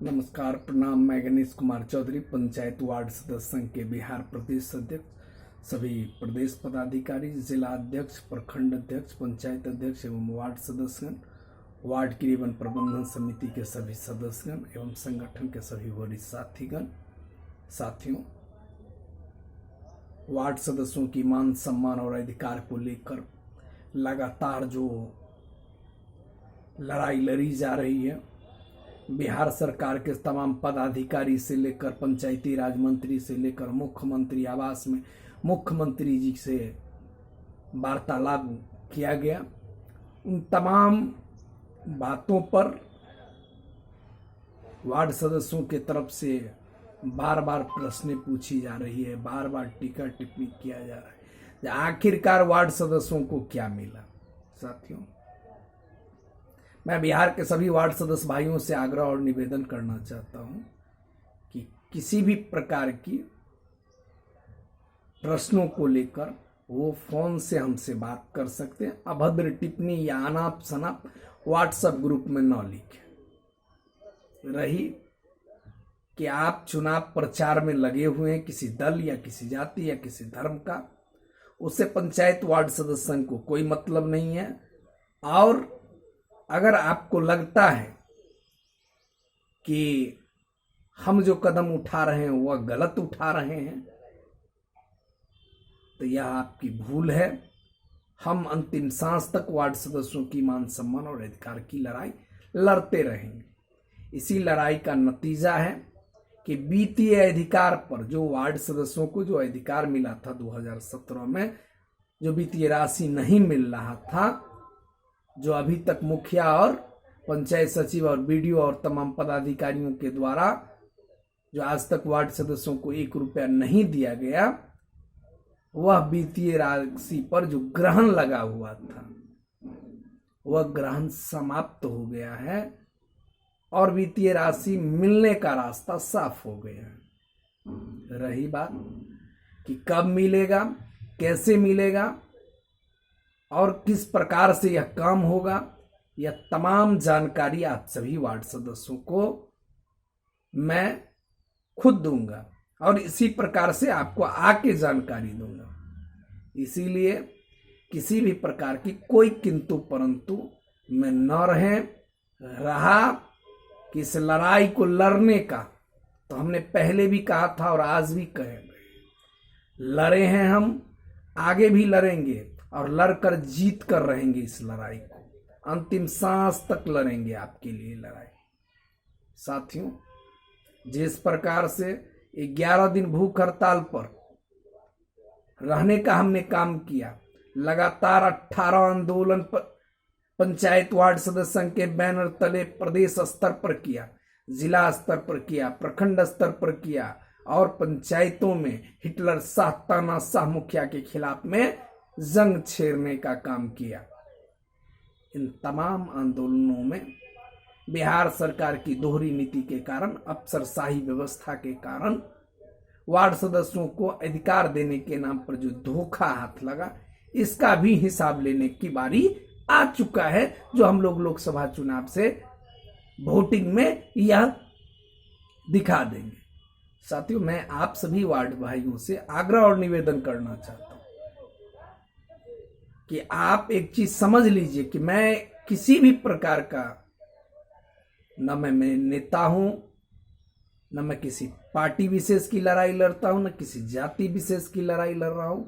नमस्कार, प्रणाम। मैं गणेश कुमार चौधरी, पंचायत वार्ड सदस्य संघ के बिहार प्रदेश अध्यक्ष, सभी प्रदेश पदाधिकारी, जिला अध्यक्ष, प्रखंड अध्यक्ष, पंचायत अध्यक्ष एवं वार्ड सदस्यगण, वार्ड क्रियान्वयन प्रबंधन समिति के सभी सदस्यगण एवं संगठन के सभी वरिष्ठ साथियों, वार्ड सदस्यों की मान सम्मान और अधिकार को लेकर लगातार जो लड़ाई लड़ी जा रही है, बिहार सरकार के तमाम पदाधिकारी से लेकर पंचायती राज मंत्री से लेकर मुख्यमंत्री आवास में मुख्यमंत्री जी से वार्तालाप किया गया। उन तमाम बातों पर वार्ड सदस्यों के तरफ से बार बार प्रश्न पूछी जा रही है, बार बार टीका टिप्पणी किया जा रहा है। आखिरकार वार्ड सदस्यों को क्या मिला? साथियों, मैं बिहार के सभी वार्ड सदस्य भाइयों से आग्रह और निवेदन करना चाहता हूं कि किसी भी प्रकार की प्रश्नों को लेकर वो फोन से हमसे बात कर सकते हैं। अभद्र टिप्पणी या अनाप शनाप व्हाट्सएप ग्रुप में न लिखें। रही कि आप चुनाव प्रचार में लगे हुए हैं किसी दल या किसी जाति या किसी धर्म का, उससे पंचायत वार्ड सदस्य को कोई मतलब नहीं है। और अगर आपको लगता है कि हम जो कदम उठा रहे हैं वह गलत उठा रहे हैं, तो यह आपकी भूल है। हम अंतिम सांस तक वार्ड सदस्यों की मान सम्मान और अधिकार की लड़ाई लड़ते रहेंगे। इसी लड़ाई का नतीजा है कि वित्तीय अधिकार पर जो वार्ड सदस्यों को जो अधिकार मिला था 2017 में, जो वित्तीय राशि नहीं मिल रहा था, जो अभी तक मुखिया और पंचायत सचिव और बीडीओ और तमाम पदाधिकारियों के द्वारा जो आज तक वार्ड सदस्यों को 1 रुपया नहीं दिया गया, वह वित्तीय राशि पर जो ग्रहण लगा हुआ था वह ग्रहण समाप्त हो गया है और वित्तीय राशि मिलने का रास्ता साफ हो गया है। रही बात कि कब मिलेगा, कैसे मिलेगा और किस प्रकार से यह काम होगा, यह तमाम जानकारी आप सभी वार्ड सदस्यों को मैं खुद दूंगा और इसी प्रकार से आपको आके जानकारी दूंगा। इसीलिए किसी भी प्रकार की कोई किंतु परंतु में न रहा कि इस लड़ाई को लड़ने का, तो हमने पहले भी कहा था और आज भी कहे, लड़े हैं हम, आगे भी लड़ेंगे और लड़कर जीत कर रहेंगे। इस लड़ाई को अंतिम सांस तक लड़ेंगे, आपके लिए लड़ाई। साथियों, जिस प्रकार से 11 दिन भूख हड़ताल पर रहने का हमने काम किया, लगातार 18 आंदोलन पर पंचायत वार्ड सदस्य संघ के बैनर तले प्रदेश स्तर पर किया, जिला स्तर पर किया, प्रखंड स्तर पर किया और पंचायतों में हिटलर शाह तानाशाह मुखिया के खिलाफ में जंग छेड़ने का काम किया। इन तमाम आंदोलनों में बिहार सरकार की दोहरी नीति के कारण, अफसरशाही व्यवस्था के कारण वार्ड सदस्यों को अधिकार देने के नाम पर जो धोखा हाथ लगा, इसका भी हिसाब लेने की बारी आ चुका है, जो हम लोग लोकसभा चुनाव से वोटिंग में यह दिखा देंगे। साथियों, मैं आप सभी वार्ड भाइयों से आग्रह और निवेदन करना चाहता हूं कि आप एक चीज समझ लीजिए कि मैं किसी भी प्रकार का, न मैं नेता हूं, न मैं किसी पार्टी विशेष की लड़ाई लड़ता हूं, न किसी जाति विशेष की लड़ाई लड़ रहा हूं।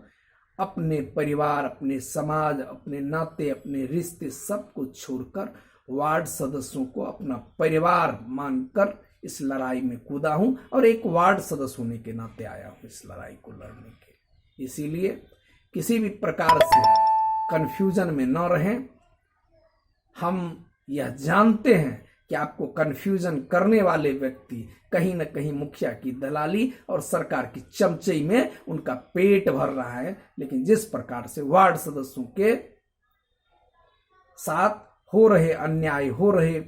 अपने परिवार, अपने समाज, अपने नाते, अपने रिश्ते सब कुछ छोड़कर वार्ड सदस्यों को अपना परिवार मानकर इस लड़ाई में कूदा हूं और एक वार्ड सदस्य होने के नाते आया हूं इस लड़ाई को लड़ने के। इसीलिए किसी भी प्रकार से कंफ्यूजन में न रहें। हम यह जानते हैं कि आपको कंफ्यूजन करने वाले व्यक्ति कहीं न कहीं मुखिया की दलाली और सरकार की चमचई में उनका पेट भर रहा है, लेकिन जिस प्रकार से वार्ड सदस्यों के साथ हो रहे अन्याय, हो रहे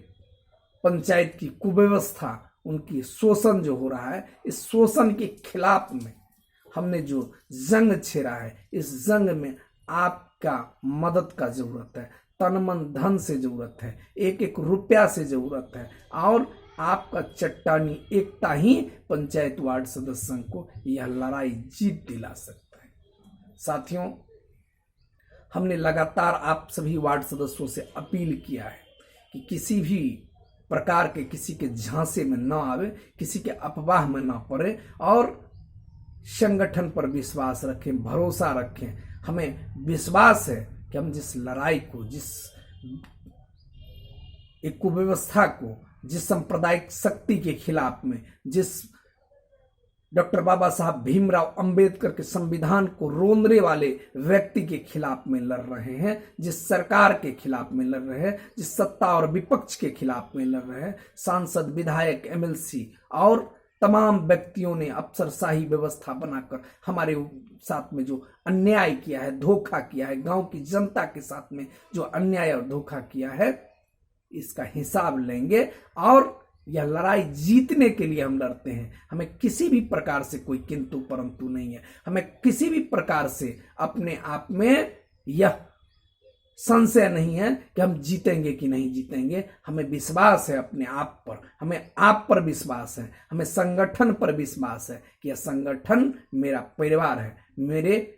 पंचायत की कुव्यवस्था, उनकी शोषण जो हो रहा है, इस शोषण के खिलाफ में हमने जो जंग छेड़ा है, इस जंग में आपका मदद का जरूरत है। तन मन धन से जरूरत है, एक एक रुपया से जरूरत है और आपका चट्टानी एकता ही पंचायत वार्ड सदस्यों को यह लड़ाई जीत दिला सकता है। साथियों, हमने लगातार आप सभी वार्ड सदस्यों से अपील किया है कि किसी भी प्रकार के किसी के झांसे में न आवे, किसी के अफवाह में न पड़े और संगठन पर विश्वास रखें, भरोसा रखें। हमें विश्वास है कि हम जिस लड़ाई को, जिस एक कुव्यवस्था को, जिस सांप्रदायिक शक्ति के खिलाफ में, जिस डॉक्टर बाबा साहब भीमराव अंबेडकर के संविधान को रोंदने वाले व्यक्ति के खिलाफ में लड़ रहे हैं, जिस सरकार के खिलाफ में लड़ रहे हैं, जिस सत्ता और विपक्ष के खिलाफ में लड़ रहे हैं, सांसद, विधायक, एमएलसी और तमाम व्यक्तियों ने अफसरशाही व्यवस्था बनाकर हमारे साथ में जो अन्याय किया है, धोखा किया है, गांव की जनता के साथ में जो अन्याय और धोखा किया है, इसका हिसाब लेंगे। और यह लड़ाई जीतने के लिए हम लड़ते हैं। हमें किसी भी प्रकार से कोई किंतु परंतु नहीं है। हमें किसी भी प्रकार से अपने आप में यह संशय नहीं है कि हम जीतेंगे कि नहीं जीतेंगे। हमें विश्वास है अपने आप पर, हमें आप पर विश्वास है, हमें संगठन पर विश्वास है कि यह संगठन मेरा परिवार है, मेरे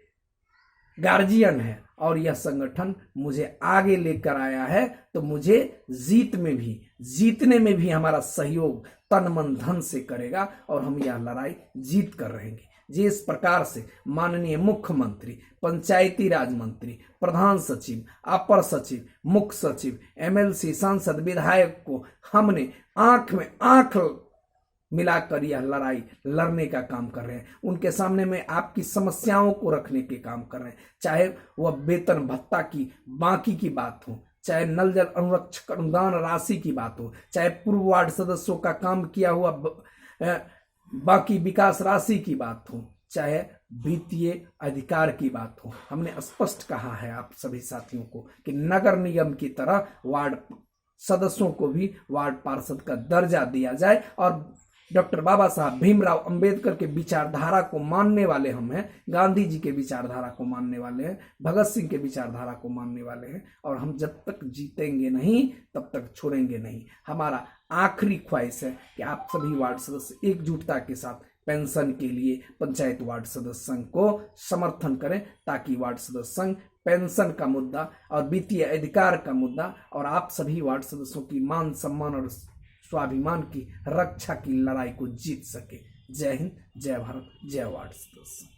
गार्जियन है और यह संगठन मुझे आगे लेकर आया है। तो मुझे जीतने में भी हमारा सहयोग तन मन धन से करेगा और हम यह लड़ाई जीत कर रहेंगे। जिस प्रकार से माननीय मुख्यमंत्री, पंचायती राज मंत्री, प्रधान सचिव, अपर सचिव, मुख्य सचिव, एमएलसी, सांसद, विधायक को हमने आंख में आंख मिलाकर यह लड़ाई लड़ने का काम कर रहे हैं। उनके सामने में आपकी समस्याओं को रखने के काम कर रहे हैं, चाहे वह वेतन भत्ता की बाकी की बात हो, चाहे नल जल अनुरक्षक अनुदान राशि की बात हो, चाहे पूर्व वार्ड सदस्यों का काम किया हुआ बाकी विकास राशि की बात हो, चाहे वित्तीय अधिकार की बात हो। हमने स्पष्ट कहा है आप सभी साथियों को कि नगर निगम की तरह वार्ड सदस्यों को भी वार्ड पार्षद का दर्जा दिया जाए और डॉक्टर बाबा साहब भीमराव अंबेडकर के विचारधारा को मानने वाले हम हैं, गांधी जी के विचारधारा को मानने वाले हैं, भगत सिंह के विचारधारा को मानने वाले हैं और हम जब तक जीतेंगे नहीं तब तक छोड़ेंगे नहीं। हमारा आखिरी ख्वाहिश है कि आप सभी वार्ड सदस्य एकजुटता के साथ पेंशन के लिए पंचायत वार्ड सदस्य संघ को समर्थन करें, ताकि वार्ड सदस्य संघ पेंशन का मुद्दा और वित्तीय अधिकार का मुद्दा और आप सभी वार्ड सदस्यों की मान सम्मान और स्वाभिमान की रक्षा की लड़ाई को जीत सके। जय हिंद, जय भारत, जय वार्ड सदस्य।